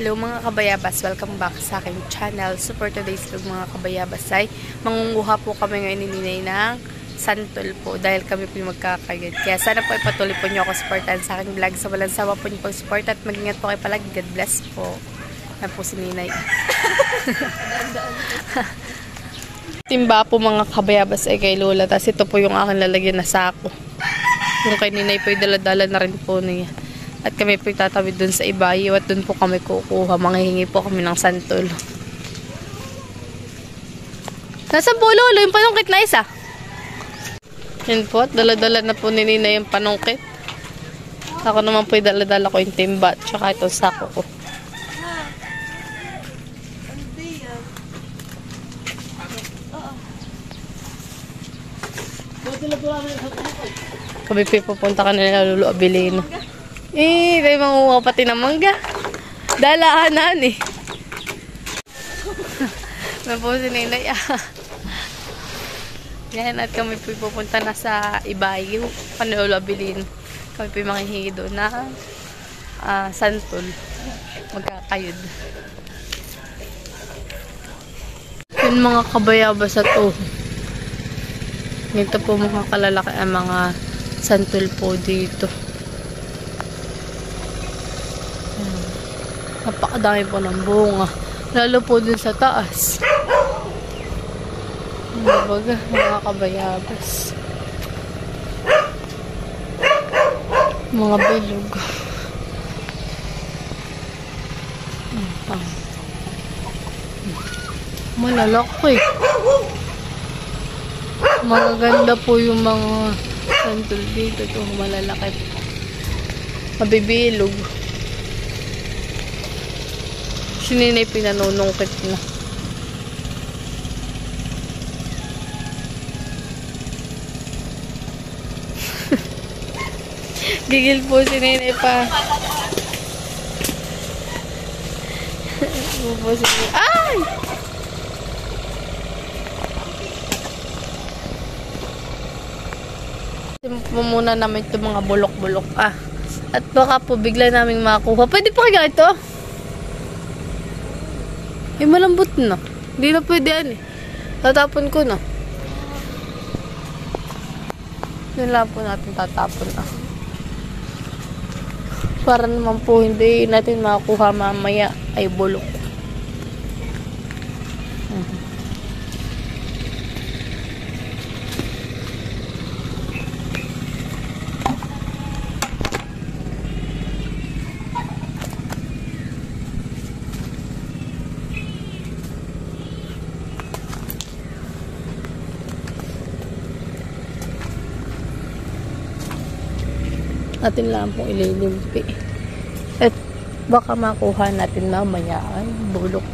Hello mga kabayabas, welcome back sa aking channel. So for today's vlog mga kabayabas ay mangunguha po kami ngayon ni Ninay ng santol po dahil kami po yung magkakagad. Kaya sana po ipatuloy po nyo ako supportan sa aking vlog. Sa walang sawa po nyo pong support at mag-ingat po kayo palagi. God bless po. Yan po si Ninay. Timba po mga kabayabas ay kay Lola. Tapos ito po yung aking lalagyan na sako. Yung kay Ninay po yung daladala na rin po niya. At kami po tatawid dun sa ibayo at dun po kami kukuha. Manghihingi po kami ng santol. Nasaan po Lolo? Yung panungkit na isa. Yan po. Dala-dala na po ni Nina yung panungkit. Ako naman po dala-dala ko yung timba. Tsaka itong sako ko. Kami po pupunta ka na nila Lolo Abilino. May manguha pati ng mangga. Dalahanan eh. May po si Ninay. Yan, at kami po pupunta na sa Ibayo. Panolo Abilino. Kami po manghihingi doon na santol. Magkakayod. Yun mga kabayabas at Ito po mga kalalaki ang mga santol po dito. Napakadami po ng bunga. Lalo po dun sa taas. Baga, mga kabayabas. Mga bilog. Malalaki. Magaganda po yung mga santol dito. Ito, malalaki. Mabibilog. Sininay pinanunungkit na. Gigil po si Ninay pa. Ay! Muna namin itong mga bulok-bulok. At baka po bigla naming makuha. Pwede pa kaya ito? Malambot na. Hindi na pwede yan eh. Tatapon ko na. Yun lang po natin tatapon na. Para naman po hindi natin makakuha mamaya ay bulok. Natin lang pong ililimpi. At baka makuha natin mamaya ay bulok.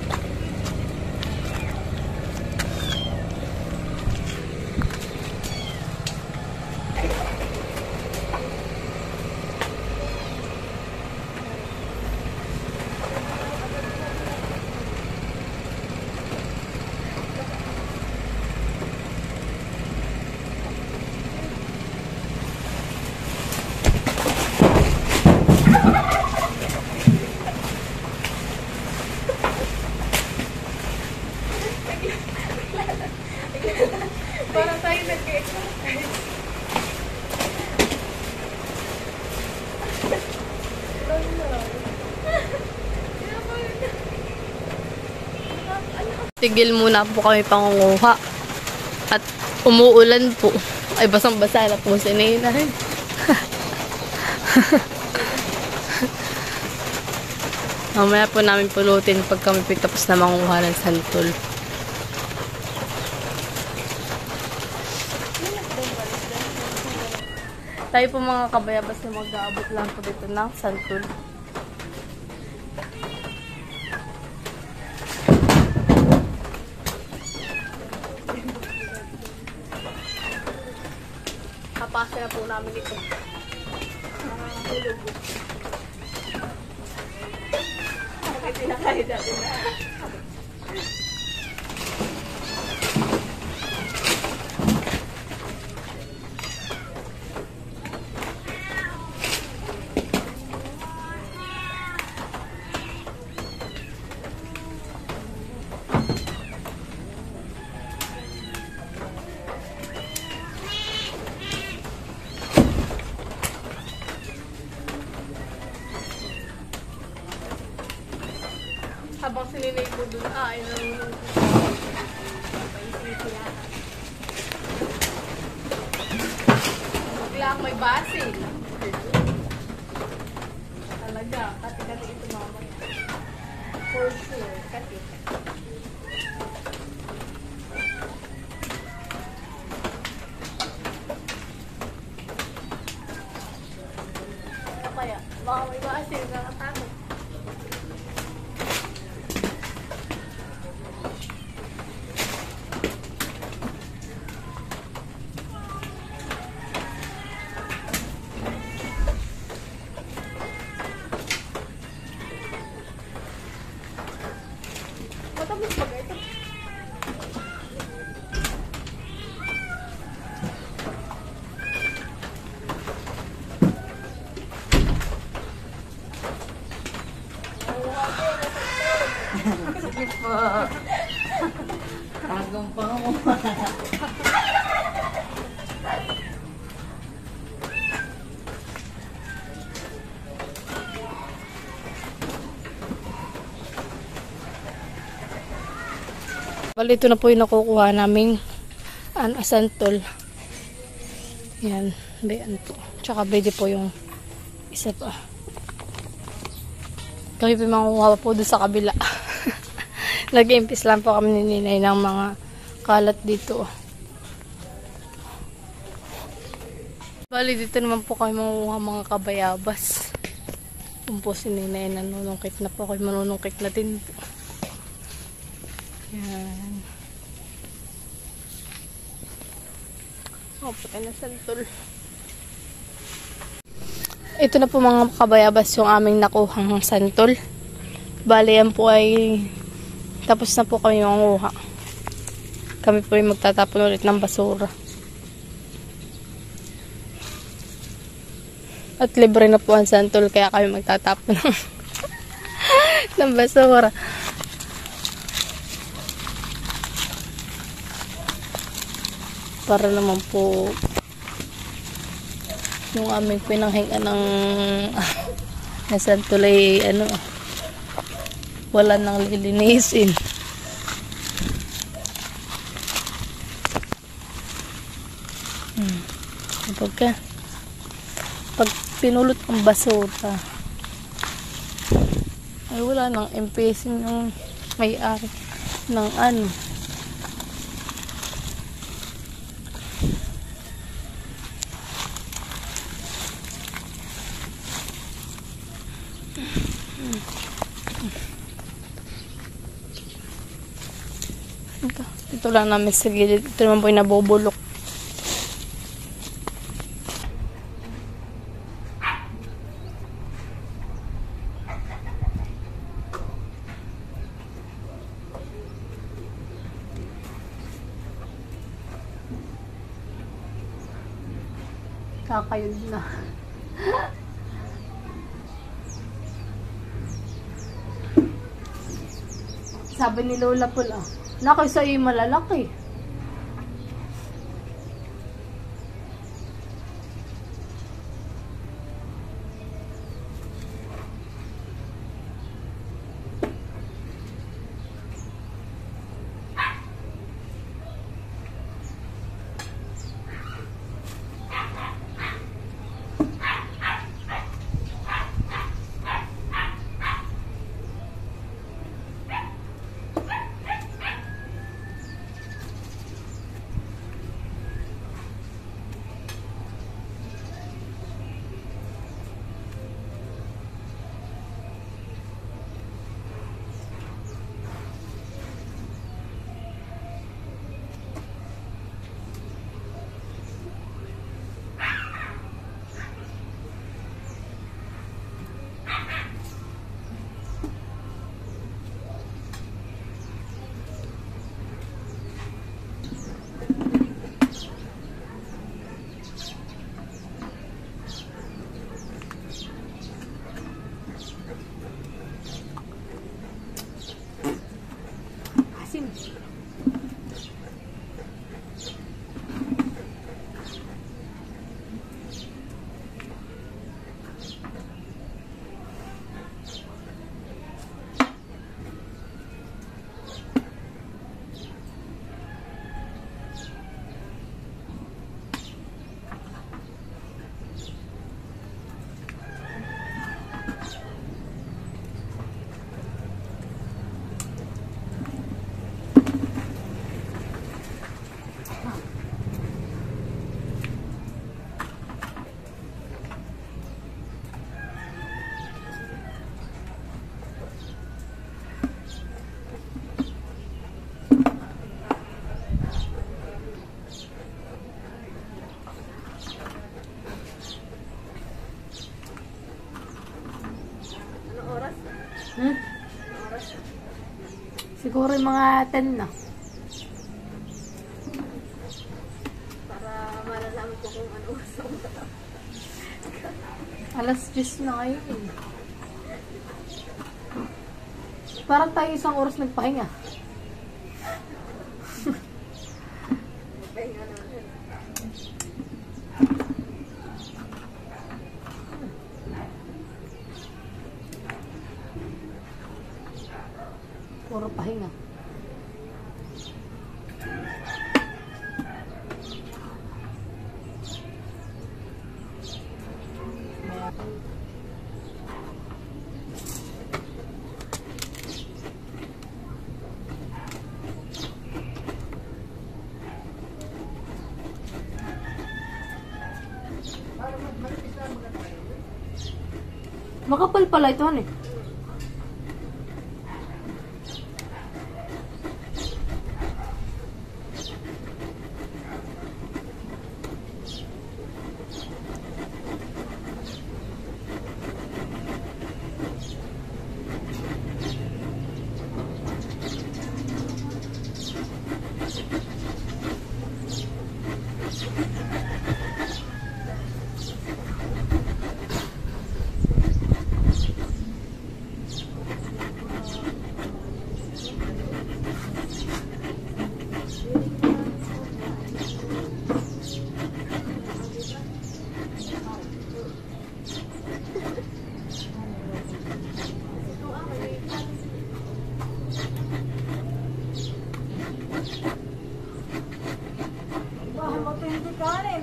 Para tayo nag-exercise. Tigil muna po kami pangunguha. At umuulan po. Ay basang-basa na po si Ninay. Mamaya po namin pulutin pag kami tapos na manguha ng santol. Tayo po mga kabayabas na mag-aabot lang po dito ng santol. Kapasa na po namin ito. Hulog. Bakit pinakain natin na? si Ninay po dun. Ay, nalulong po. Biglang may basil. Talaga, kati-kati ito mama. For sure, kati. Ano kaya? Baka may basil, nakatakot. Matamis ba ito? Sige po. Tagong pa mo. Bali, ito na po yung nakukuha naming asantol. Yan, bayan po. Tsaka pwede po yung isa pa. Kami po makukuha po doon sa kabila. Nag-impis lang po kami ni Ninay ng mga kalat dito. Bali, dito naman po kami makukuha mga kabayabas. Kung po si Ninay nanunungkit na po, ako manunungkit na din po. Yan. Oh, patay na santol. Ito na po mga kabayabas yung aming nakuhang santol. Bale, yan po ay tapos na po kami manguha. Kami po ay magtatapon ulit ng basura. At libre na po ang santol, kaya kami magtatapon ng basura. Para naman po yung aming pinanghinga ng santol ay wala nang lilinisin. Pag pinulot ang basura ay wala nang empesin ng may-ari ng ito lang namin sa gilid. Ito naman po yung nabubulok. Kakayod na. Sabi ni Lola pula, nakay sa iyo malalaki. Hmm? Siguro yung mga 10 na. Para malalaman ko kung ano gusto ko. Alas 10 na ngayon eh. Parang tayo isang oras nagpahinga. Pahinga naman. Puro pahinga. Makapal pala ito, ano eh.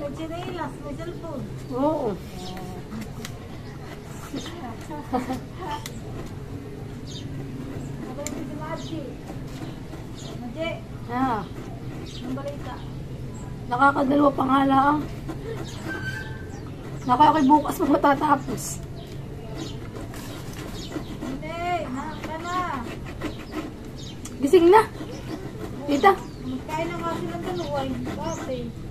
May chinelas, may cellphone. Oo. Abay mo si Maji. Maji, Ah, ang balita. nakakadalawa pa nga lang. Nakakay bukas pa matatapos. Hindi, nanak ka na. Gising na. Tita, Magkain na nga silang dalawa. Bakit?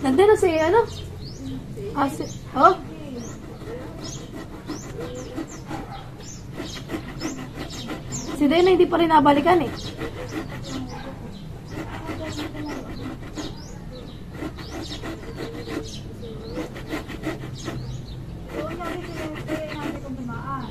nandun na si ano? Ah, si, oh? Si Dena hindi pa rin nabalikan eh. Doon natin sinintay natin kung tumaan.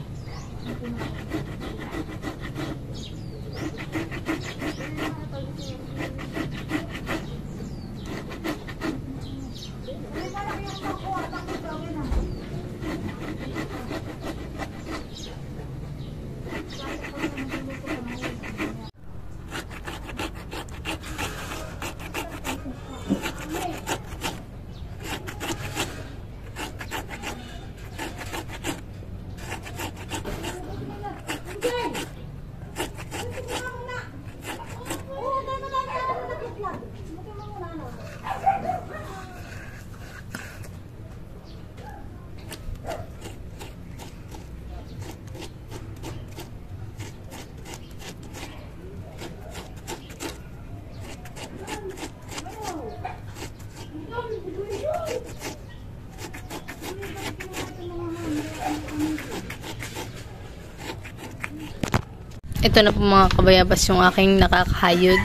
Ito na po mga kabayabas yung aking nakakahayod.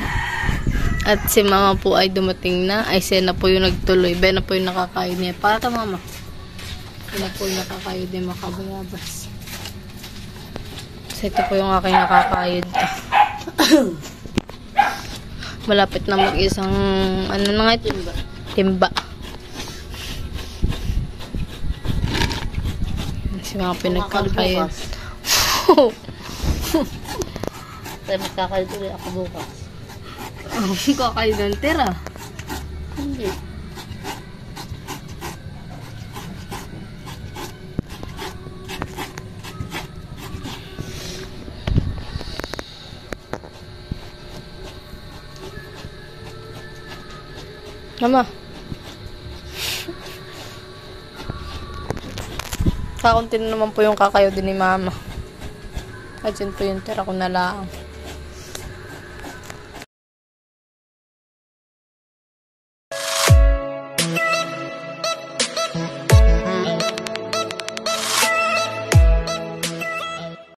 At si mama po ay dumating na. Ay siya na po yung nagtuloy. Ben na po yung nakakahayod niya. Para ka mama. Siya na po yung nakakahayod niya mga kabayabas. So ito po yung aking nakakahayod. Malapit na mag-isang ano na nga ito? Timba. Si mga pinagkakahayod. Tayo magkakalit ulit ako bukas. Kakahayod ng tira. Hindi. Mama. Kakunti na naman po yung kakayod din ni mama. At yun po yung tira ko na lang.